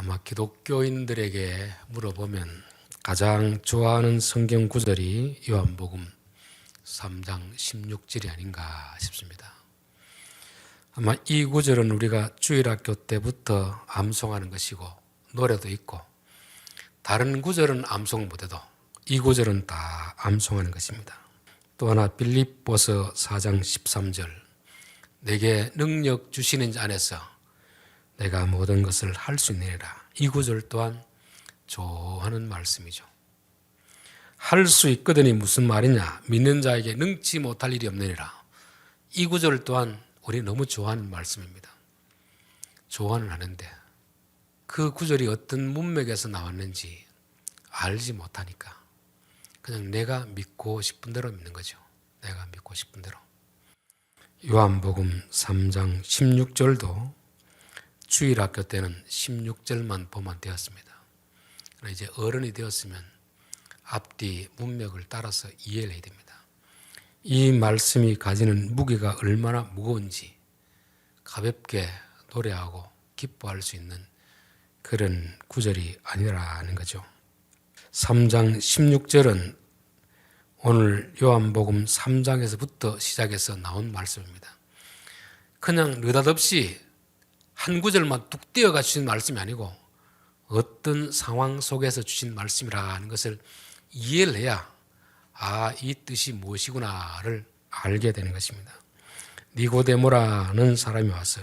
아마 기독교인들에게 물어보면 가장 좋아하는 성경 구절이 요한복음 3장 16절이 아닌가 싶습니다. 아마 이 구절은 우리가 주일학교 때부터 암송하는 것이고 노래도 있고 다른 구절은 암송 못해도 이 구절은 다 암송하는 것입니다. 또 하나 빌립보서 4장 13절 내게 능력 주시는 자 안에서 내가 모든 것을 할 수 있느니라. 이 구절 또한 좋아하는 말씀이죠. 할 수 있거든이 무슨 말이냐? 믿는 자에게 능치 못할 일이 없느니라. 이 구절 또한 우리 너무 좋아하는 말씀입니다. 좋아는 하는데 그 구절이 어떤 문맥에서 나왔는지 알지 못하니까 그냥 내가 믿고 싶은 대로 믿는 거죠. 내가 믿고 싶은 대로. 요한복음 3장 16절도 주일학교 때는 16절만 보면 되었습니다. 그러나 이제 어른이 되었으면 앞뒤 문맥을 따라서 이해를 해야 됩니다. 이 말씀이 가지는 무게가 얼마나 무거운지 가볍게 노래하고 기뻐할 수 있는 그런 구절이 아니라는 거죠. 3장 16절은 오늘 요한복음 3장에서부터 시작해서 나온 말씀입니다. 그냥 느닷없이 한 구절만 뚝 띄어가 주신 말씀이 아니고 어떤 상황 속에서 주신 말씀이라는 것을 이해를 해야 이 뜻이 무엇이구나를 알게 되는 것입니다. 니고데모라는 사람이 와서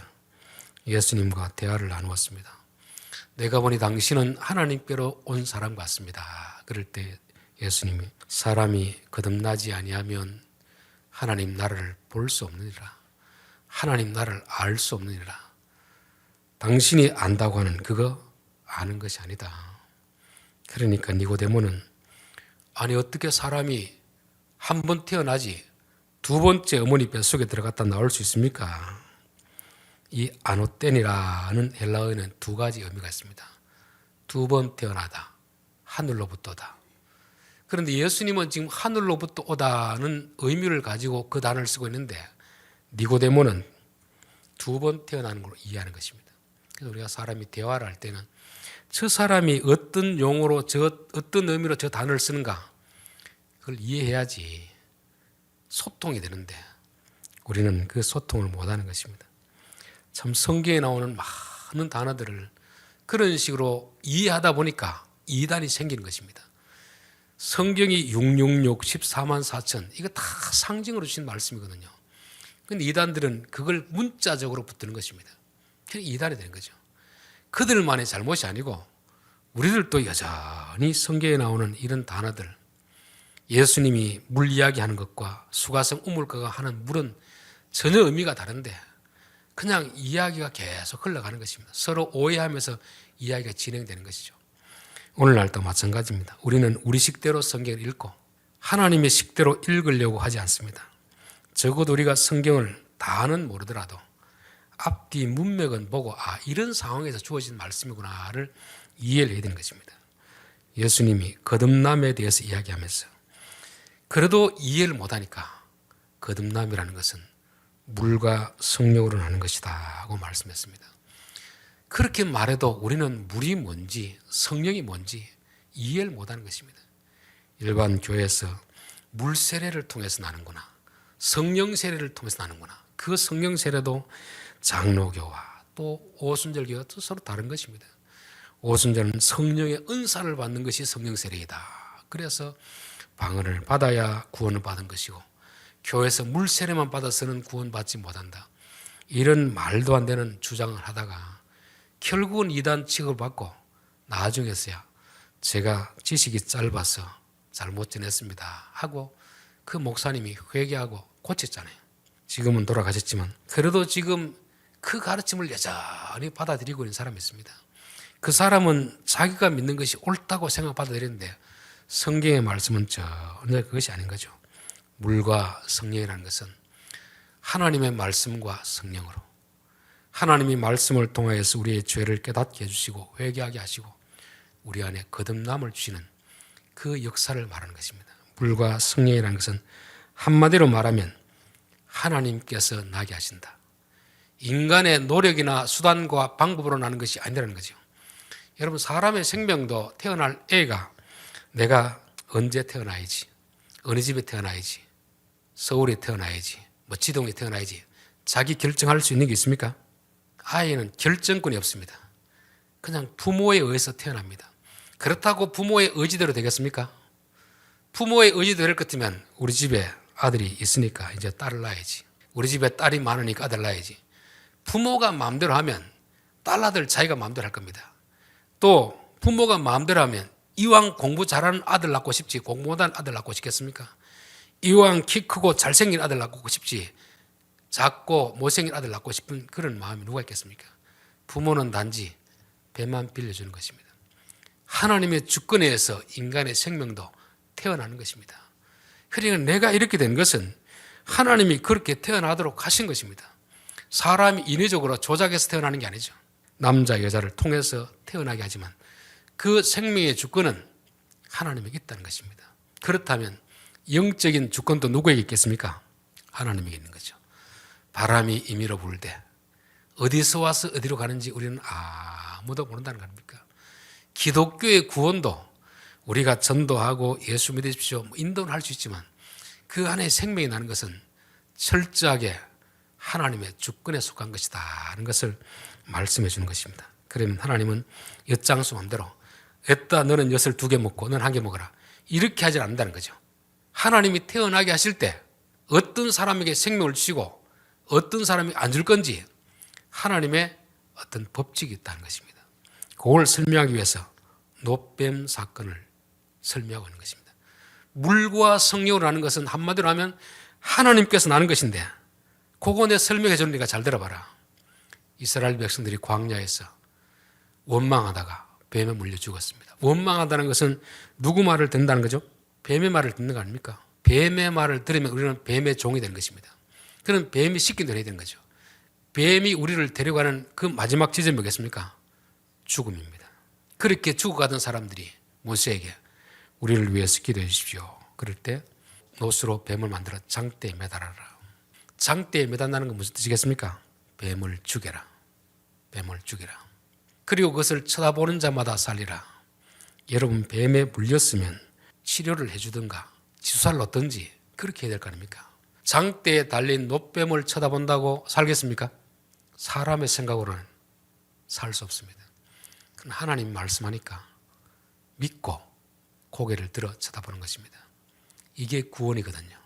예수님과 대화를 나누었습니다. 내가 보니 당신은 하나님께로 온 사람 같습니다. 그럴 때 예수님이 사람이 거듭나지 아니하면 하나님 나라를 볼 수 없느니라. 하나님 나라를 알 수 없느니라. 당신이 안다고 하는 그거 아는 것이 아니다. 그러니까 니고데모는 아니 어떻게 사람이 한 번 태어나지 두 번째 어머니 뱃속에 들어갔다 나올 수 있습니까? 이 아노텐이라는 헬라어에는 두 가지 의미가 있습니다. 두 번 태어나다, 하늘로부터 오다. 그런데 예수님은 지금 하늘로부터 오다는 의미를 가지고 그 단어를 쓰고 있는데 니고데모는 두 번 태어나는 걸로 이해하는 것입니다. 그래서 우리가 사람이 대화를 할 때는 저 사람이 어떤 용어로 어떤 의미로 저 단어를 쓰는가 그걸 이해해야지 소통이 되는데 우리는 그 소통을 못하는 것입니다. 참 성경에 나오는 많은 단어들을 그런 식으로 이해하다 보니까 이단이 생기는 것입니다. 성경이 666, 14만 4천 이거 다 상징으로 주신 말씀이거든요. 그런데 이단들은 그걸 문자적으로 붙드는 것입니다. 그래서 이단이 되는 거죠. 그들만의 잘못이 아니고 우리들도 여전히 성경에 나오는 이런 단어들 예수님이 물 이야기하는 것과 수가성 우물가가 하는 물은 전혀 의미가 다른데 그냥 이야기가 계속 흘러가는 것입니다. 서로 오해하면서 이야기가 진행되는 것이죠. 오늘날도 마찬가지입니다. 우리는 우리 식대로 성경을 읽고 하나님의 식대로 읽으려고 하지 않습니다. 적어도 우리가 성경을 다는 모르더라도 앞뒤 문맥은 보고 이런 상황에서 주어진 말씀이구나를 이해를 해야 되는 것입니다. 예수님이 거듭남에 대해서 이야기하면서 그래도 이해를 못하니까 거듭남이라는 것은 물과 성령으로 나는 것이다 하고 말씀했습니다. 그렇게 말해도 우리는 물이 뭔지 성령이 뭔지 이해를 못하는 것입니다. 일반 교회에서 물 세례를 통해서 나는구나 성령 세례를 통해서 나는구나 그 성령 세례도 장로교와 또 오순절교와 또 서로 다른 것입니다. 오순절은 성령의 은사를 받는 것이 성령 세례이다. 그래서 방언을 받아야 구원을 받은 것이고 교회에서 물 세례만 받아서는 구원받지 못한다. 이런 말도 안 되는 주장을 하다가 결국은 이단 취급을 받고 나중에서야 제가 지식이 짧아서 잘못 전했습니다 하고 그 목사님이 회개하고 고쳤잖아요. 지금은 돌아가셨지만 그래도 지금 그 가르침을 여전히 받아들이고 있는 사람이 있습니다. 그 사람은 자기가 믿는 것이 옳다고 생각 받아들이는데 성경의 말씀은 전혀 그것이 아닌 거죠. 물과 성령이라는 것은 하나님의 말씀과 성령으로 하나님이 말씀을 통하여서 우리의 죄를 깨닫게 해주시고 회개하게 하시고 우리 안에 거듭남을 주시는 그 역사를 말하는 것입니다. 물과 성령이라는 것은 한마디로 말하면 하나님께서 나게 하신다. 인간의 노력이나 수단과 방법으로 나는 것이 아니라는 거죠. 여러분, 사람의 생명도 태어날 애가 내가 언제 태어나야지, 어느 집에 태어나야지, 서울에 태어나야지, 뭐 지동에 태어나야지 자기 결정할 수 있는 게 있습니까? 아이는 결정권이 없습니다. 그냥 부모에 의해서 태어납니다. 그렇다고 부모의 의지대로 되겠습니까? 부모의 의지대로 될 것 같으면 우리 집에 아들이 있으니까 이제 딸을 낳아야지, 우리 집에 딸이 많으니까 아들 낳아야지. 부모가 마음대로 하면 딸 아들 자기가 마음대로 할 겁니다. 또 부모가 마음대로 하면 이왕 공부 잘하는 아들 낳고 싶지 공부 못하는 아들 낳고 싶겠습니까? 이왕 키 크고 잘생긴 아들 낳고 싶지 작고 못생긴 아들 낳고 싶은 그런 마음이 누가 있겠습니까? 부모는 단지 배만 빌려주는 것입니다. 하나님의 주권에 의해서 인간의 생명도 태어나는 것입니다. 그러니까 내가 이렇게 된 것은 하나님이 그렇게 태어나도록 하신 것입니다. 사람이 인위적으로 조작해서 태어나는 게 아니죠. 남자 여자를 통해서 태어나게 하지만 그 생명의 주권은 하나님에게 있다는 것입니다. 그렇다면 영적인 주권도 누구에게 있겠습니까? 하나님에게 있는 거죠. 바람이 임의로 불 때 어디서 와서 어디로 가는지 우리는 아무도 모른다는 거 아닙니까? 기독교의 구원도 우리가 전도하고 예수 믿으십시오 인도는 할 수 있지만 그 안에 생명이 나는 것은 철저하게 하나님의 주권에 속한 것이다 하는 것을 말씀해 주는 것입니다. 그러면 하나님은 엿장수 마음대로 했다 너는 엿을 2개 먹고 너는 1개 먹어라 이렇게 하지 않는다는 거죠. 하나님이 태어나게 하실 때 어떤 사람에게 생명을 주시고 어떤 사람이 안 줄 건지 하나님의 어떤 법칙이 있다는 것입니다. 그걸 설명하기 위해서 노뱀 사건을 설명하고 있는 것입니다. 물과 성령으로 하는 것은 한마디로 하면 하나님께서 나는 것인데 그거 내 설명해 주니까 잘 들어봐라. 이스라엘 백성들이 광야에서 원망하다가 뱀에 물려 죽었습니다. 원망하다는 것은 누구 말을 듣는다는 거죠? 뱀의 말을 듣는 거 아닙니까? 뱀의 말을 들으면 우리는 뱀의 종이 되는 것입니다. 그럼 뱀이 시킨 대로 해야 되는 거죠. 뱀이 우리를 데려가는 그 마지막 지점이 뭐겠습니까? 죽음입니다. 그렇게 죽어가던 사람들이 모세에게 우리를 위해서 기도해 주십시오. 그럴 때 노스로 뱀을 만들어 장대에 매달아라. 장대에 매달다는 건 무슨 뜻이겠습니까? 뱀을 죽여라. 뱀을 죽여라. 그리고 그것을 쳐다보는 자마다 살리라. 여러분 뱀에 물렸으면 치료를 해주든가 주사를 놓든지 그렇게 해야 될 거 아닙니까? 장대에 달린 노뱀을 쳐다본다고 살겠습니까? 사람의 생각으로는 살 수 없습니다. 그럼 하나님 말씀하니까 믿고 고개를 들어 쳐다보는 것입니다. 이게 구원이거든요.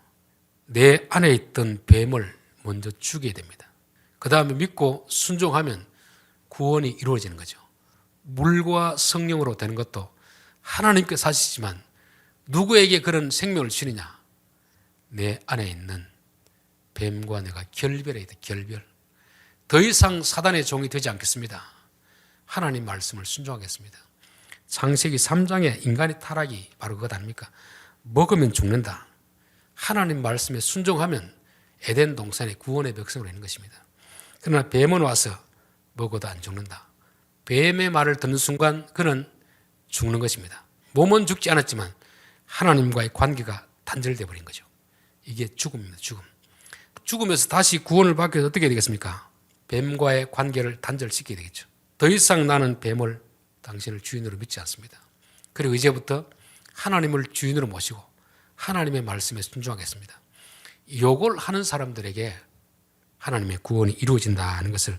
내 안에 있던 뱀을 먼저 죽여야 됩니다. 그 다음에 믿고 순종하면 구원이 이루어지는 거죠. 물과 성령으로 되는 것도 하나님께서 하시지만 누구에게 그런 생명을 주느냐? 내 안에 있는 뱀과 내가 결별해야 돼. 결별. 더 이상 사단의 종이 되지 않겠습니다. 하나님 말씀을 순종하겠습니다. 창세기 3장의 인간의 타락이 바로 그것 아닙니까? 먹으면 죽는다. 하나님 말씀에 순종하면 에덴 동산의 구원의 백성으로 있는 것입니다. 그러나 뱀은 와서 먹어도 안 죽는다. 뱀의 말을 듣는 순간 그는 죽는 것입니다. 몸은 죽지 않았지만 하나님과의 관계가 단절되어 버린 거죠. 이게 죽음입니다. 죽음. 죽으면서 다시 구원을 받기 위해서 어떻게 해야 되겠습니까? 뱀과의 관계를 단절시켜야 되겠죠. 더 이상 나는 뱀을 당신을 주인으로 믿지 않습니다. 그리고 이제부터 하나님을 주인으로 모시고 하나님의 말씀에 순종하겠습니다. 이걸 하는 사람들에게 하나님의 구원이 이루어진다는 것을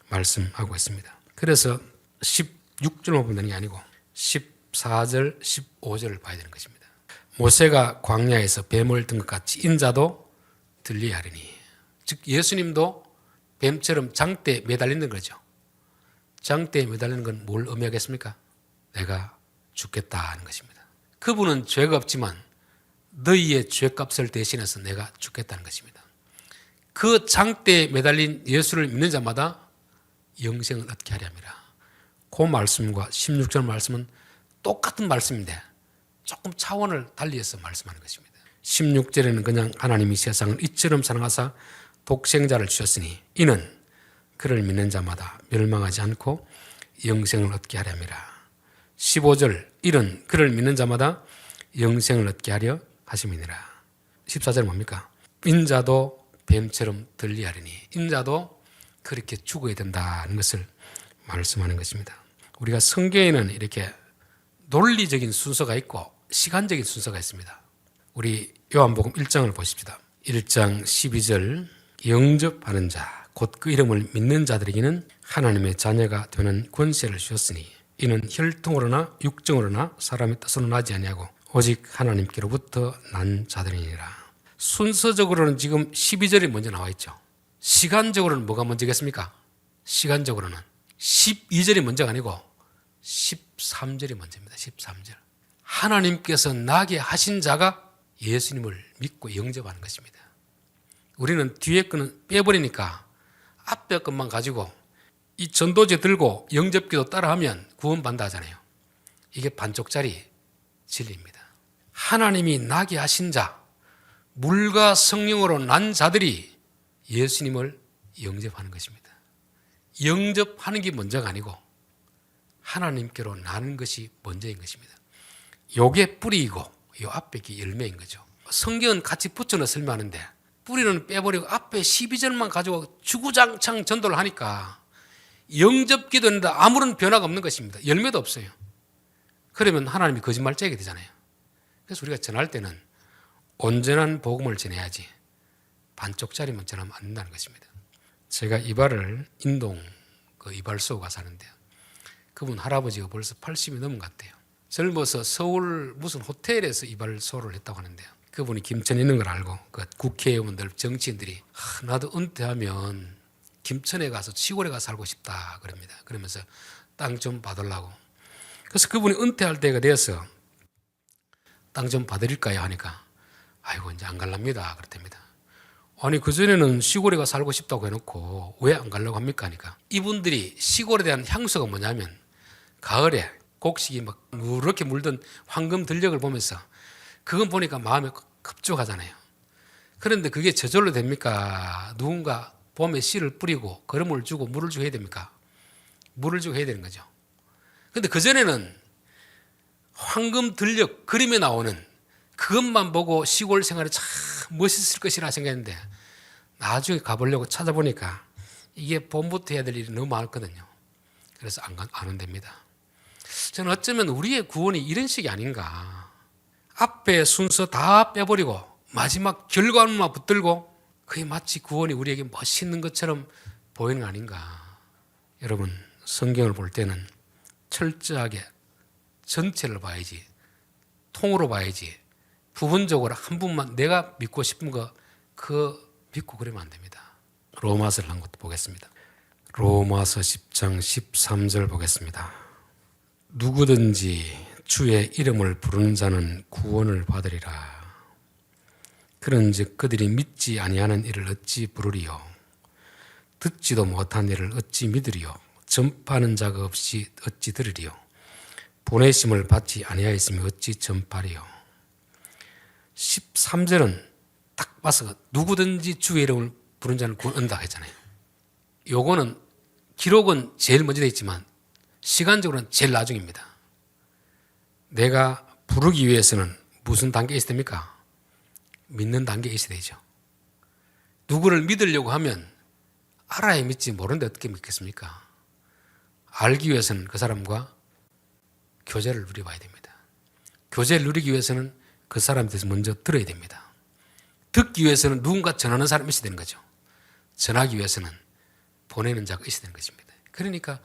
말씀하고 있습니다. 그래서 16절만 보는 게 아니고 14절, 15절을 봐야 되는 것입니다. 모세가 광야에서 뱀을 든 것 같이 인자도 들리게 하리니, 즉 예수님도 뱀처럼 장대에 매달리는 거죠. 장대에 매달리는 건 뭘 의미하겠습니까? 내가 죽겠다 하는 것입니다. 그분은 죄가 없지만 너희의 죄값을 대신해서 내가 죽겠다는 것입니다. 그 장대에 매달린 예수를 믿는 자마다 영생을 얻게 하려 함이라. 그 말씀과 16절 말씀은 똑같은 말씀인데 조금 차원을 달리해서 말씀하는 것입니다. 16절에는 그냥 하나님이 세상을 이처럼 사랑하사 독생자를 주셨으니 이는 그를 믿는 자마다 멸망하지 않고 영생을 얻게 하려 함이라. 15절 이는 그를 믿는 자마다 영생을 얻게 하려 하심이니라. 14절 뭡니까? 인자도 뱀처럼 들리하리니, 인자도 그렇게 죽어야 된다는 것을 말씀하는 것입니다. 우리가 성경에는 이렇게 논리적인 순서가 있고 시간적인 순서가 있습니다. 우리 요한복음 1장을 보십시다. 1장 12절 영접하는 자, 곧 그 이름을 믿는 자들에게는 하나님의 자녀가 되는 권세를 주셨으니 이는 혈통으로나 육정으로나 사람의 뜻으로 나지 아니하고 오직 하나님께로부터 난 자들이니라. 순서적으로는 지금 12절이 먼저 나와 있죠. 시간적으로는 뭐가 먼저겠습니까? 시간적으로는 12절이 먼저가 아니고 13절이 먼저입니다. 13절. 하나님께서 나게 하신 자가 예수님을 믿고 영접하는 것입니다. 우리는 뒤에 거는 빼버리니까 앞에 것만 가지고 이 전도제 들고 영접기도 따라하면 구원받는다 하잖아요. 이게 반쪽짜리 진리입니다. 하나님이 나게 하신 자, 물과 성령으로 난 자들이 예수님을 영접하는 것입니다. 영접하는 게 먼저가 아니고 하나님께로 나는 것이 먼저인 것입니다. 요게 뿌리이고 요 앞에 게 열매인 거죠. 성경은 같이 붙여넣어 설명하는데 뿌리는 빼버리고 앞에 12절만 가지고 주구장창 전도를 하니까 영접기도했는데 아무런 변화가 없는 것입니다. 열매도 없어요. 그러면 하나님이 거짓말쟁이가 되잖아요. 그래서 우리가 전할 때는 온전한 복음을 전해야지 반쪽짜리만 전하면 안 된다는 것입니다. 제가 이발을 인동 그 이발소가 사는데요. 그분 할아버지가 벌써 80이 넘은 것 같아요. 젊어서 서울 무슨 호텔에서 이발소를 했다고 하는데요. 그분이 김천에 있는 걸 알고 그 국회의원들, 정치인들이 나도 은퇴하면 김천에 가서 시골에 가서 살고 싶다 그럽니다. 그러면서 땅 좀 받으려고. 그래서 그분이 은퇴할 때가 되어서 땅 좀 받으릴까요 하니까 아이고 이제 안 갈랍니다 그렇답니다. 아니 그전에는 시골에 가서 살고 싶다고 해놓고 왜 안 가려고 합니까 하니까 이분들이 시골에 대한 향수가 뭐냐면 가을에 곡식이 막 누렇게 물든 황금 들녘을 보면서 그건 보니까 마음이 급조하잖아요. 그런데 그게 저절로 됩니까? 누군가 봄에 씨를 뿌리고 거름을 주고 물을 주고 해야 됩니까? 물을 주고 해야 되는 거죠. 그런데 그전에는 황금 들녘 그림에 나오는 그것만 보고 시골 생활이 참 멋있을 것이라 생각했는데 나중에 가보려고 찾아보니까 이게 봄부터 해야 될 일이 너무 많거든요. 그래서 안 온답니다. 저는 어쩌면 우리의 구원이 이런 식이 아닌가. 앞에 순서 다 빼버리고 마지막 결과만 붙들고 그게 마치 구원이 우리에게 멋있는 것처럼 보이는 거 아닌가. 여러분 성경을 볼 때는 철저하게 전체를 봐야지 통으로 봐야지 부분적으로 한 분만 내가 믿고 싶은 거 그거 믿고 그러면 안 됩니다. 로마서를 한 것도 보겠습니다. 로마서 10장 13절 보겠습니다. 누구든지 주의 이름을 부르는 자는 구원을 받으리라. 그런즉 그들이 믿지 아니하는 이를 어찌 부르리요? 듣지도 못한 이를 어찌 믿으리요? 전파하는 자가 없이 어찌 들으리요? 보내심을 받지 아니하였으면 어찌 전파리요? 13절은 딱 봐서 누구든지 주의 이름을 부르는 자는 구원 얻는다 했잖아요. 요거는 기록은 제일 먼저 되어 있지만 시간적으로는 제일 나중입니다. 내가 부르기 위해서는 무슨 단계에 있어야 됩니까? 믿는 단계에 있어야 되죠. 누구를 믿으려고 하면 알아야 믿지 모르는데 어떻게 믿겠습니까? 알기 위해서는 그 사람과 교제를 누려봐야 됩니다. 교제를 누리기 위해서는 그 사람에 대해서 먼저 들어야 됩니다. 듣기 위해서는 누군가 전하는 사람이 있어야 되는 거죠. 전하기 위해서는 보내는 자가 있어야 되는 것입니다. 그러니까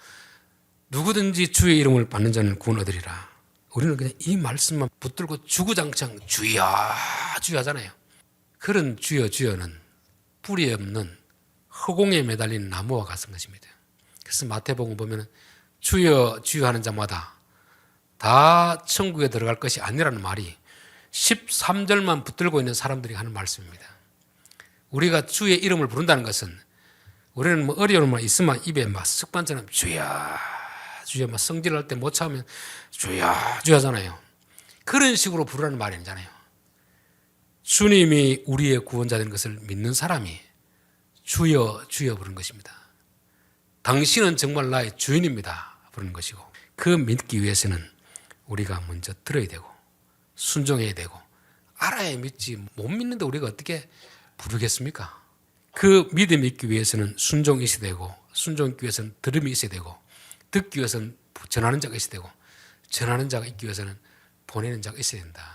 누구든지 주의 이름을 받는 자는 구원 얻으리라. 우리는 그냥 이 말씀만 붙들고 주구장창 주여 주여 하잖아요. 그런 주여 주여는 뿌리 없는 허공에 매달린 나무와 같은 것입니다. 그래서 마태복음 보면 주여 주여 하는 자마다 다 천국에 들어갈 것이 아니라는 말이 13절만 붙들고 있는 사람들이 하는 말씀입니다. 우리가 주의 이름을 부른다는 것은 우리는 뭐 어려움만 있으면 입에 막 습관처럼 주여 주여 막 성질할 때 못 참으면 주여 주여 하잖아요. 그런 식으로 부르라는 말이 아니잖아요. 주님이 우리의 구원자 되는 것을 믿는 사람이 주여 주여 부르는 것입니다. 당신은 정말 나의 주인입니다 부르는 것이고 그 믿기 위해서는 우리가 먼저 들어야 되고 순종해야 되고 알아야 믿지 못 믿는데 우리가 어떻게 부르겠습니까? 그 믿음이 있기 위해서는 순종이 있어야 되고 순종이 있기 위해서는 들음이 있어야 되고 듣기 위해서는 전하는 자가 있어야 되고, 전하는 자가 있기 위해서는 보내는 자가 있어야 된다.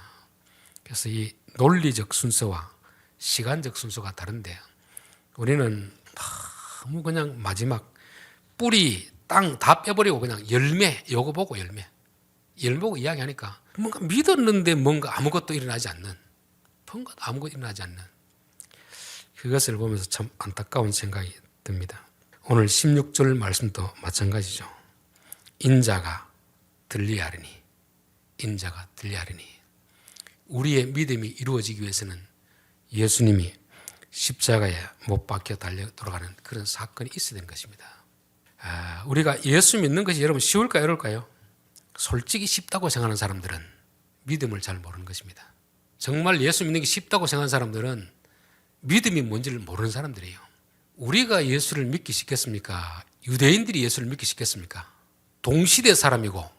그래서 이 논리적 순서와 시간적 순서가 다른데, 우리는 너무 그냥 마지막 뿌리, 땅 다 빼버리고 그냥 열매, 요거 보고 열매 보고 이야기하니까 뭔가 믿었는데 뭔가 아무것도 일어나지 않는, 뭔가 아무것도 일어나지 않는, 그것을 보면서 참 안타까운 생각이 듭니다. 오늘 16절 말씀도 마찬가지죠. 인자가 들리하리니, 인자가 들리하리니. 우리의 믿음이 이루어지기 위해서는 예수님이 십자가에 못 박혀 달려 돌아가는 그런 사건이 있어야 되는 것입니다. 우리가 예수 믿는 것이 여러분 쉬울까요, 어려울까요? 솔직히 쉽다고 생각하는 사람들은 믿음을 잘 모르는 것입니다. 정말 예수 믿는 게 쉽다고 생각하는 사람들은 믿음이 뭔지를 모르는 사람들이에요. 우리가 예수를 믿기 쉽겠습니까? 유대인들이 예수를 믿기 쉽겠습니까? 동시대 사람이고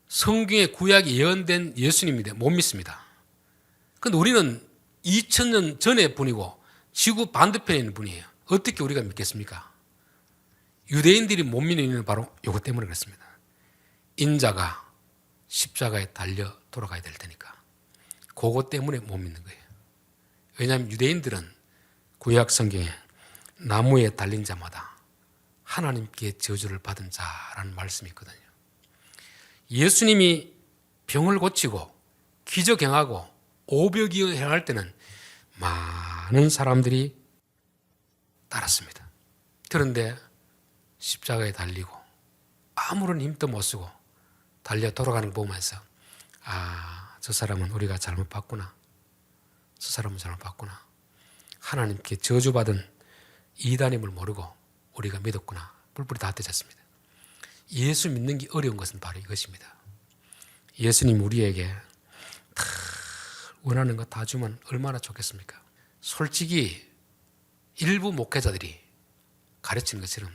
성경의 구약이 예언된 예수님인데 못 믿습니다. 그런데 우리는 2000년 전의 분이고 지구 반대편에 있는 분이에요. 어떻게 우리가 믿겠습니까? 유대인들이 못 믿는 이유는 바로 이것 때문에 그렇습니다. 인자가 십자가에 달려 돌아가야 될 테니까. 그것 때문에 못 믿는 거예요. 왜냐하면 유대인들은 구약 성경에 나무에 달린 자마다 하나님께 저주를 받은 자라는 말씀이 있거든요. 예수님이 병을 고치고 기적 행하고 오병이어 행할 때는 많은 사람들이 따랐습니다. 그런데 십자가에 달리고 아무런 힘도 못 쓰고 달려 돌아가는 거 보면서 저 사람은 우리가 잘못 봤구나. 저 사람은 잘못 봤구나. 하나님께 저주받은 이단임을 모르고 우리가 믿었구나. 뿔뿔이 다 떼졌습니다. 예수 믿는 게 어려운 것은 바로 이것입니다. 예수님 우리에게 다 원하는 거 다 주면 얼마나 좋겠습니까? 솔직히 일부 목회자들이 가르치는 것처럼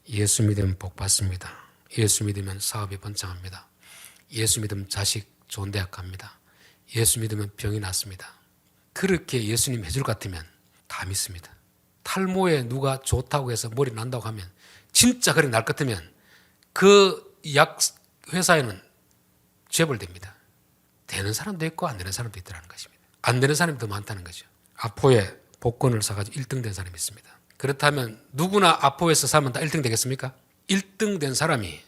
예수 믿으면 복 받습니다. 예수 믿으면 사업이 번창합니다. 예수 믿으면 자식 좋은 대학 갑니다. 예수 믿으면 병이 낫습니다. 그렇게 예수님 해줄 것 같으면 다 믿습니다. 탈모에 누가 좋다고 해서 머리 난다고 하면 진짜 그렇게 날 것 같으면 그 약 회사에는 재벌됩니다. 되는 사람도 있고 안 되는 사람도 있더라는 것입니다. 안 되는 사람이 더 많다는 거죠. 아포에 복권을 사가지고 1등 된 사람이 있습니다. 그렇다면 누구나 아포에서 사면 다 1등 되겠습니까? 1등 된 사람이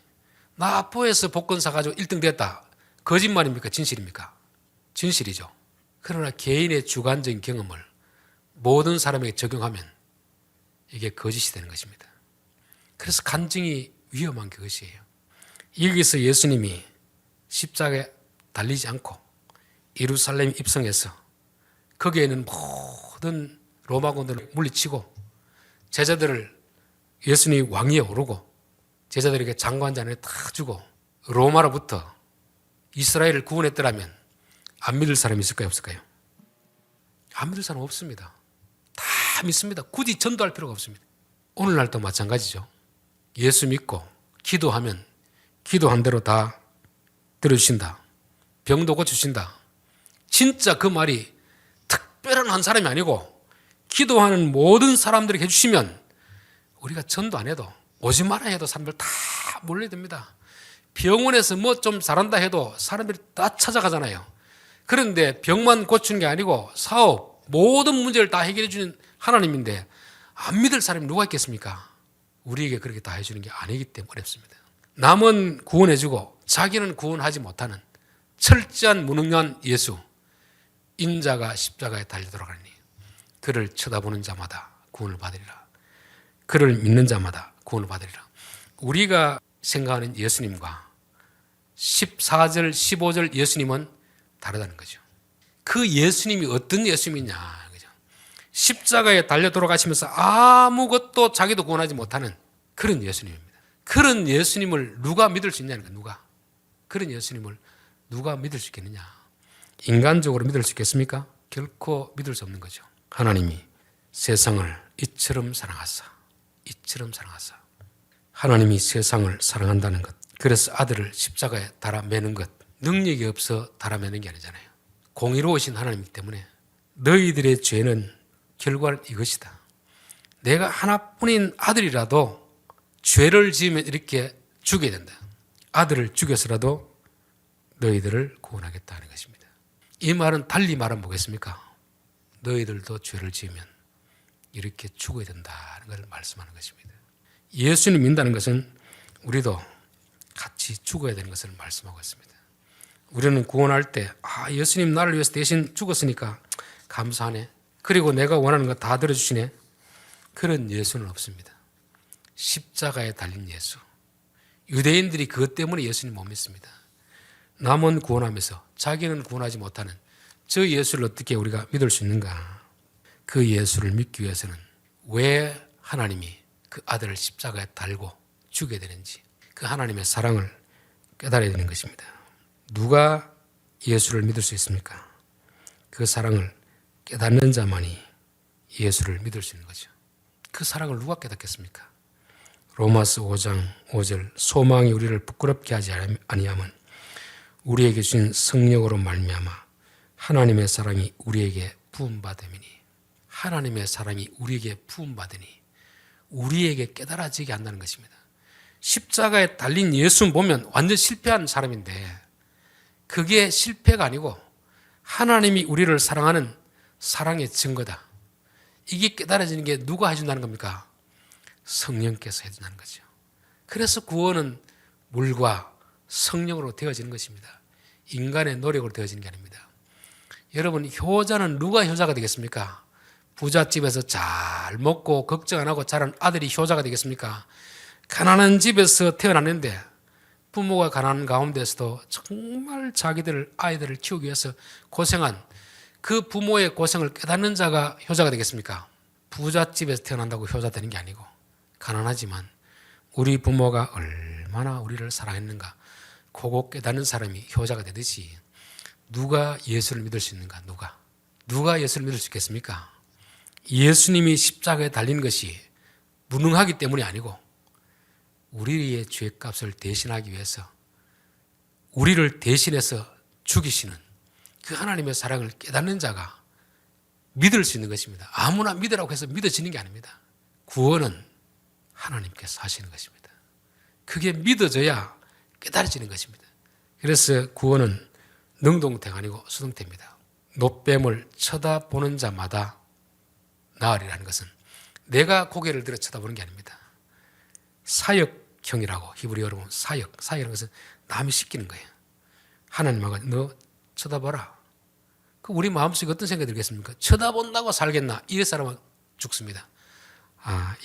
나 아포에서 복권 사가지고 1등 됐다. 거짓말입니까? 진실입니까? 진실이죠. 그러나 개인의 주관적인 경험을 모든 사람에게 적용하면 이게 거짓이 되는 것입니다. 그래서 간증이 위험한 그것이에요. 여기서 예수님이 십자가에 달리지 않고 예루살렘 입성해서 거기에는 모든 로마군들을 물리치고 제자들을 예수님이 왕위에 오르고 제자들에게 장관잔을 다 주고 로마로부터 이스라엘을 구원했더라면 안 믿을 사람이 있을까요? 없을까요? 안 믿을 사람 없습니다. 다 믿습니다. 굳이 전도할 필요가 없습니다. 오늘날도 마찬가지죠. 예수 믿고 기도하면 기도한 대로 다 들어주신다. 병도 고쳐주신다. 진짜 그 말이 특별한 한 사람이 아니고 기도하는 모든 사람들에게 해주시면 우리가 전도 안 해도 오지 마라 해도 사람들 다 몰려듭니다. 병원에서 뭐 좀 잘한다 해도 사람들이 다 찾아가잖아요. 그런데 병만 고치는 게 아니고 사업, 모든 문제를 다 해결해 주는 하나님인데 안 믿을 사람이 누가 있겠습니까? 우리에게 그렇게 다 해주는 게 아니기 때문에 어렵습니다. 남은 구원해주고 자기는 구원하지 못하는 철저한 무능한 예수, 인자가 십자가에 달려 돌아가니 그를 쳐다보는 자마다 구원을 받으리라. 그를 믿는 자마다 구원을 받으리라. 우리가 생각하는 예수님과 14절, 15절 예수님은 다르다는 거죠. 그 예수님이 어떤 예수님이냐. 그죠? 십자가에 달려 돌아가시면서 아무것도 자기도 구원하지 못하는 그런 예수님입니다. 그런 예수님을 누가 믿을 수 있냐는 거예요. 누가. 그런 예수님을 누가 믿을 수 있겠느냐. 인간적으로 믿을 수 있겠습니까? 결코 믿을 수 없는 거죠. 하나님이 세상을 이처럼 사랑하사. 하나님이 세상을 사랑한다는 것. 그래서 아들을 십자가에 달아매는 것. 능력이 없어 달아매는 게 아니잖아요. 공의로우신 하나님이기 때문에 너희들의 죄는 결과는 이것이다. 내가 하나뿐인 아들이라도 죄를 지으면 이렇게 죽여야 된다. 아들을 죽여서라도 너희들을 구원하겠다는 것입니다. 이 말은 달리 말하면 뭐겠습니까? 너희들도 죄를 지으면 이렇게 죽어야 된다는 것을 말씀하는 것입니다. 예수님 믿는다는 것은 우리도 같이 죽어야 되는 것을 말씀하고 있습니다. 우리는 구원할 때 예수님 나를 위해서 대신 죽었으니까 감사하네. 그리고 내가 원하는 거 다 들어주시네. 그런 예수는 없습니다. 십자가에 달린 예수. 유대인들이 그것 때문에 예수님 못 믿습니다. 남은 구원하면서 자기는 구원하지 못하는 저 예수를 어떻게 우리가 믿을 수 있는가? 그 예수를 믿기 위해서는 왜 하나님이 그 아들을 십자가에 달고 죽여야 되는지 그 하나님의 사랑을 깨달아야 되는 것입니다. 누가 예수를 믿을 수 있습니까? 그 사랑을 깨닫는 자만이 예수를 믿을 수 있는 거죠. 그 사랑을 누가 깨닫겠습니까? 로마서 5장 5절 소망이 우리를 부끄럽게 하지 아니함은 우리에게 주신 성령으로 말미암아 하나님의 사랑이 우리에게 부음받음이니 하나님의 사랑이 우리에게 부음받으니 우리에게 깨달아지게 한다는 것입니다. 십자가에 달린 예수 보면 완전 실패한 사람인데 그게 실패가 아니고 하나님이 우리를 사랑하는 사랑의 증거다. 이게 깨달아지는 게 누가 해준다는 겁니까? 성령께서 해준다는 거죠. 그래서 구원은 물과 성령으로 되어지는 것입니다. 인간의 노력으로 되어지는 게 아닙니다. 여러분, 효자는 누가 효자가 되겠습니까? 부잣집에서 잘 먹고 걱정 안 하고 자란 아들이 효자가 되겠습니까? 가난한 집에서 태어났는데 부모가 가난한 가운데서도 정말 자기들 아이들을 키우기 위해서 고생한 그 부모의 고생을 깨닫는 자가 효자가 되겠습니까? 부잣집에서 태어난다고 효자 되는 게 아니고 가난하지만 우리 부모가 얼마나 우리를 사랑했는가 그거 깨닫는 사람이 효자가 되듯이 누가 예수를 믿을 수 있는가? 누가 예수를 믿을 수 있겠습니까? 예수님이 십자가에 달린 것이 무능하기 때문이 아니고 우리의 죄값을 대신하기 위해서 우리를 대신해서 죽이시는 그 하나님의 사랑을 깨닫는 자가 믿을 수 있는 것입니다. 아무나 믿으라고 해서 믿어지는 게 아닙니다. 구원은 하나님께서 하시는 것입니다. 그게 믿어져야 깨달아지는 것입니다. 그래서 구원은 능동태가 아니고 수동태입니다. 노뱀을 쳐다보는 자마다 나으리라는 것은 내가 고개를 들어 쳐다보는 게 아닙니다. 사역형이라고 히브리어로 보면 사역이라는 것은 남이 시키는 거예요. 하나님하고 너 쳐다봐라. 그 우리 마음속에 어떤 생각이 들겠습니까? 쳐다본다고 살겠나? 이 사람은 죽습니다.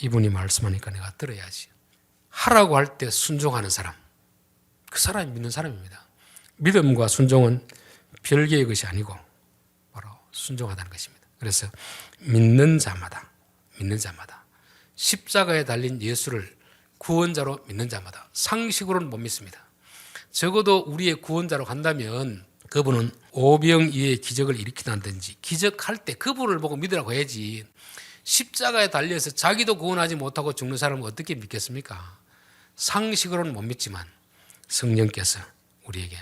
이분이 말씀하니까 내가 들어야지. 하라고 할 때 순종하는 사람. 그 사람이 믿는 사람입니다. 믿음과 순종은 별개의 것이 아니고 바로 순종하다는 것입니다. 그래서 믿는 자마다 십자가에 달린 예수를 구원자로 믿는 자마다 상식으로는 못 믿습니다. 적어도 우리의 구원자로 간다면 그분은 오병이의 기적을 일으킨다든지 기적할 때 그분을 보고 믿으라고 해야지 십자가에 달려서 자기도 구원하지 못하고 죽는 사람은 어떻게 믿겠습니까? 상식으로는 못 믿지만 성령께서 우리에게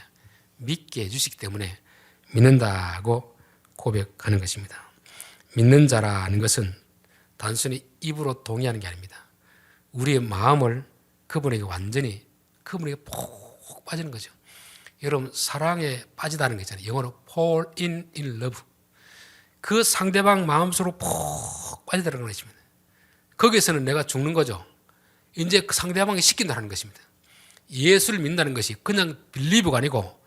믿게 해주시기 때문에 믿는다고 고백하는 것입니다. 믿는 자라는 것은 단순히 입으로 동의하는 게 아닙니다. 우리의 마음을 그분에게 완전히 그분에게 푹 빠지는 거죠. 여러분 사랑에 빠지다는 게 있잖아요. 영어로 fall in love. 그 상대방 마음속으로 푹 빠져들어가는 것입니다. 거기에서는 내가 죽는 거죠. 이제 그 상대방이 시킨다는 것입니다. 예수를 믿는다는 것이 그냥 believe가 아니고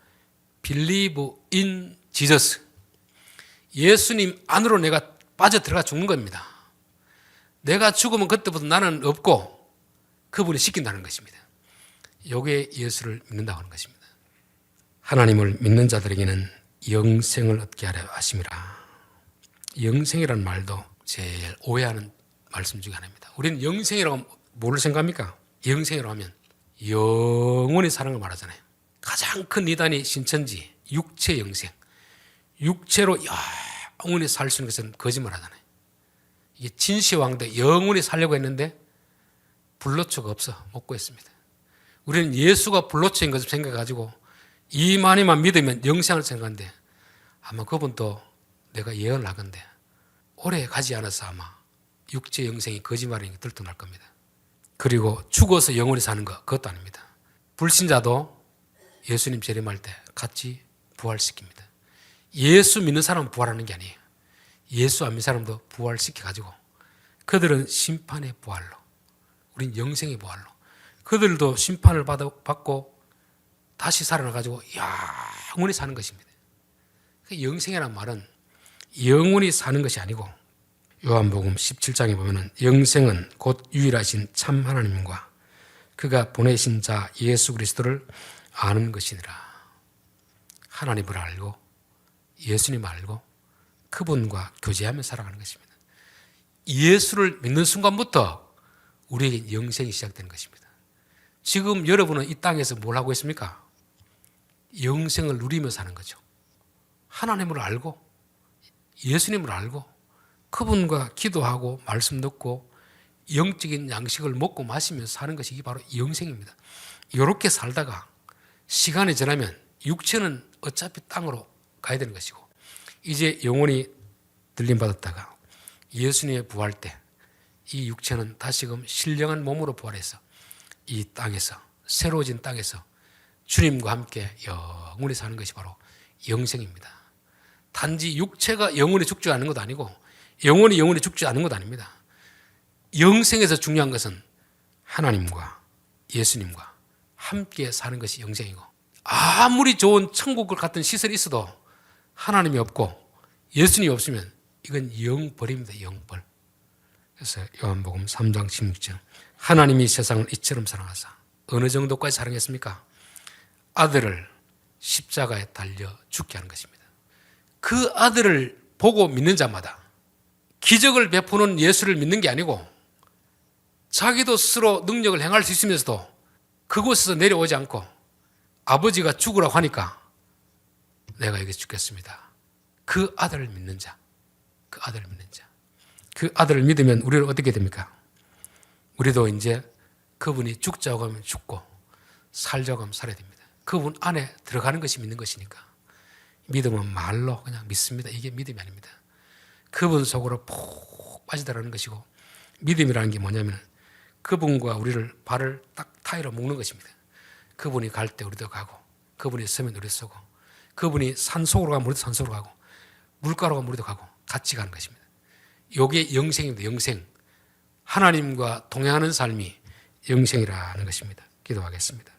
believe in Jesus. 예수님 안으로 내가 빠져들어가 죽는 겁니다. 내가 죽으면 그때부터 나는 없고 그분이 시킨다는 것입니다. 이게 예수를 믿는다고 하는 것입니다. 하나님을 믿는 자들에게는 영생을 얻게 하려 하심이라. 영생이라는 말도 제일 오해하는 말씀 중에 하나입니다. 우리는 영생이라고 하면 뭘 생각합니까? 영생이라고 하면 영원히 사는 걸 말하잖아요. 가장 큰 이단이 신천지 육체 영생. 육체로 영원히 살 수 있는 것은 거짓말 하잖아요. 이게 진시황대 영원히 살려고 했는데 불로초가 없어 못 구했습니다. 우리는 예수가 불로초인 것을 생각해가지고 이만희만 믿으면 영생을 생각하는데 아마 그분도 내가 예언을 하건대 오래 가지 않아서 아마 육체 영생이 거짓말인 게 들통날 겁니다. 그리고 죽어서 영원히 사는 것 그것도 아닙니다. 불신자도 예수님 재림할 때 같이 부활시킵니다. 예수 믿는 사람은 부활하는 게 아니에요. 예수 안 믿는 사람도 부활시켜가지고 그들은 심판의 부활로, 우린 영생의 부활로, 그들도 심판을 받고 다시 살아나가지고 영원히 사는 것입니다. 영생이라는 말은 영원히 사는 것이 아니고, 요한복음 17장에 보면 영생은 곧 유일하신 참 하나님과 그가 보내신 자 예수 그리스도를 아는 것이니라. 하나님을 알고 예수님을 알고 그분과 교제하며 살아가는 것입니다. 예수를 믿는 순간부터 우리에게 영생이 시작되는 것입니다. 지금 여러분은 이 땅에서 뭘 하고 있습니까? 영생을 누리며 사는 거죠. 하나님을 알고 예수님을 알고 그분과 기도하고 말씀 듣고 영적인 양식을 먹고 마시면서 사는 것이 이게 바로 영생입니다. 이렇게 살다가 시간이 지나면 육체는 어차피 땅으로 가야 되는 것이고, 이제 영혼이 들림받았다가 예수님의 부활 때 이 육체는 다시금 신령한 몸으로 부활해서 이 땅에서, 새로워진 땅에서 주님과 함께 영원히 사는 것이 바로 영생입니다. 단지 육체가 영원히 죽지 않는 것도 아니고 영원히 죽지 않는 것도 아닙니다. 영생에서 중요한 것은 하나님과 예수님과 함께 사는 것이 영생이고, 아무리 좋은 천국을 같은 시설이 있어도 하나님이 없고 예수님이 없으면 이건 영벌입니다. 영벌. 그래서 요한복음 3장 16절, 하나님이 세상을 이처럼 사랑하사 어느 정도까지 사랑했습니까? 아들을 십자가에 달려 죽게 하는 것입니다. 그 아들을 보고 믿는 자마다 기적을 베푸는 예수를 믿는 게 아니고 자기도 스스로 능력을 행할 수 있으면서도 그곳에서 내려오지 않고 아버지가 죽으라고 하니까 내가 여기서 죽겠습니다. 그 아들을 믿는 자, 그 아들을 믿는 자, 그 아들을 믿으면 우리는 어떻게 됩니까? 우리도 이제 그분이 죽자고 하면 죽고 살자고 하면 살아야 됩니다. 그분 안에 들어가는 것이 믿는 것이니까. 믿음은 말로 그냥 믿습니다. 이게 믿음이 아닙니다. 그분 속으로 푹 빠져들어가는 것이고, 믿음이라는 게 뭐냐면 그분과 우리를 발을 딱 타이로 묶는 것입니다. 그분이 갈 때 우리도 가고, 그분이 서면 우리도 서고, 그분이 산속으로 가면 우리도 산속으로 가고, 물가로 가면 우리도 가고, 같이 가는 것입니다. 이게 영생입니다. 영생. 하나님과 동행하는 삶이 영생이라는 것입니다. 기도하겠습니다.